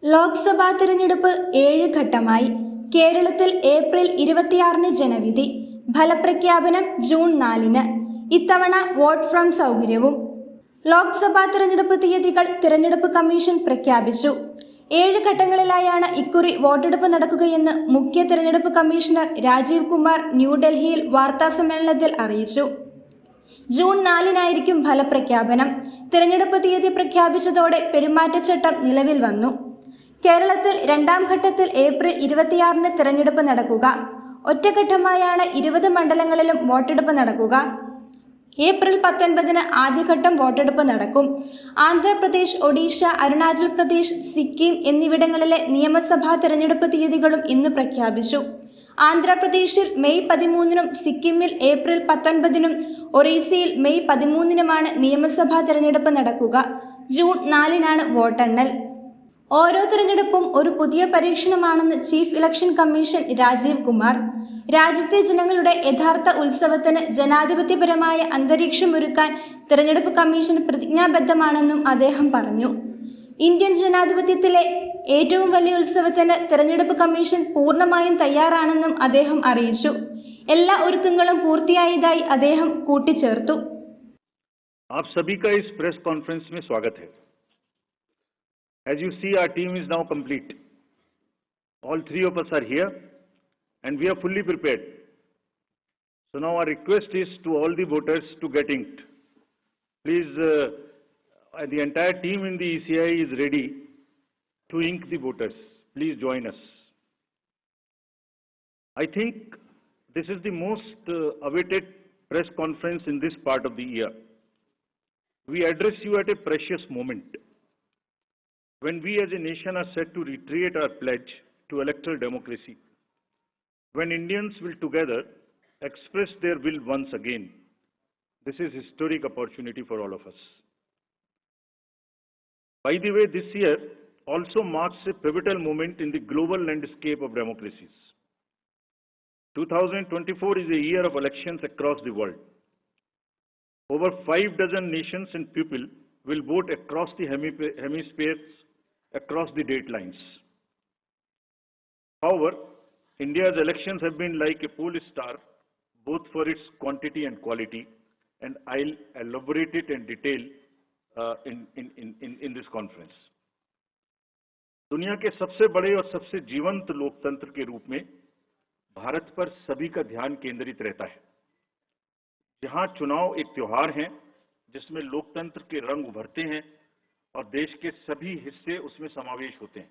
ലോക്സഭാ തിരഞ്ഞെടുപ്പ് 7 ഘട്ടമായി. കേരളത്തിൽ ഏപ്രിൽ 26-ന് ജനവിധി. ഫലപ്രഖ്യാപനം ജൂൺ 4-ന്. ഇത്തവണ വോട്ട് ഫ്രം സൗകര്യവും. ലോക്സഭാ തിരഞ്ഞെടുപ്പ് തീയതികൾ തിരഞ്ഞെടുപ്പ് കമ്മീഷൻ പ്രഖ്യാപിച്ചു. 7 ഘട്ടങ്ങളിലായാണ് ഇക്കുറി വോട്ടെടുപ്പ് നടക്കുകയെന്ന് മുഖ്യ തിരഞ്ഞെടുപ്പ് കമ്മീഷണർ രാജീവ് കുമാർ ന്യൂഡൽഹിയിൽ വാർത്താസമ്മേളനത്തിൽ അറിയിച്ചു. ജൂൺ 4-നായിരിക്കും ഫലപ്രഖ്യാപനം. തിരഞ്ഞെടുപ്പ് തീയതി പ്രഖ്യാപിച്ചതോടെ പെരുമാറ്റച്ചട്ടം നിലവിൽ വന്നു. കേരളത്തിൽ രണ്ടാം ഘട്ടത്തിൽ ഏപ്രിൽ 26-ന് തിരഞ്ഞെടുപ്പ് നടക്കുക. ഒറ്റഘട്ടമായാണ് 20 മണ്ഡലങ്ങളിലും വോട്ടെടുപ്പ് നടക്കുക. ഏപ്രിൽ 19-ന് ആദ്യഘട്ടം വോട്ടെടുപ്പ് നടക്കും. ആന്ധ്രാപ്രദേശ്, ഒഡീഷ, അരുണാചൽ പ്രദേശ്, സിക്കിം എന്നിവിടങ്ങളിലെ നിയമസഭാ തിരഞ്ഞെടുപ്പ് തീയതികളും ഇന്ന് പ്രഖ്യാപിച്ചു. ആന്ധ്രാപ്രദേശിൽ മെയ് 13-നും സിക്കിമിൽ ഏപ്രിൽ 19-നും ഒറീസയിൽ മെയ് 13-നുമാണ് നിയമസഭാ തിരഞ്ഞെടുപ്പ് നടക്കുക. ജൂൺ 4-നാണ് വോട്ടെണ്ണൽ. ഓരോ തിരഞ്ഞെടുപ്പും ഒരു പുതിയ പരീക്ഷണമാണെന്ന് chief election commission Rajiv Kumar. രാജ്യത്തെ ജനങ്ങളുടെ യഥാർത്ഥ ഉത്സവത്തിന് ജനാധിപത്യപരമായ അന്തരീക്ഷമൊരുക്കാൻ തിരഞ്ഞെടുപ്പ് കമ്മീഷൻ പ്രതിജ്ഞാബദ്ധമാണെന്നും അദ്ദേഹം പറഞ്ഞു. ഇന്ത്യൻ ജനാധിപത്യത്തിലെ ഏറ്റവും വലിയ ഉത്സവത്തിന് തിരഞ്ഞെടുപ്പ് കമ്മീഷൻ പൂർണ്ണമായും തയ്യാറാണെന്നും അദ്ദേഹം അറിയിച്ചു. എല്ലാ ഒരുക്കങ്ങളും പൂർത്തിയായതായി അദ്ദേഹം കൂട്ടിച്ചേർത്തു. आप सभी का इस प्रेस कॉन्फ्रेंस में स्वागत है. As you see, our team is now complete. All three of us are here and we are fully prepared. So now our request is to all the voters to get inked. Please, the entire team in the ECI is ready to ink the voters. Please join us. I think this is the most awaited press conference in this part of the year. We address you at a precious moment, when we as a nation are set to reiterate our pledge to electoral democracy, when Indians will together express their will once again. This is a historic opportunity for all of us. By the way, this year also marks a pivotal moment in the global landscape of democracies. 2024 is a year of elections across the world. Over 6 nations and people will vote across the hemispheres, across the date lines. However, India's elections have been like a pole star, both for its quantity and quality, and I'll elaborate it in detail in this conference. दुनिया के सबसे बड़े और सबसे जीवंत लोकतंत्र के रूप में भारत पर सभी का ध्यान केंद्रित रहता है. जहां चुनाव एक त्योहार है जिसमें लोकतंत्र के रंग उभरते हैं और देश के सभी हिस्से उसमें समावेश होते हैं.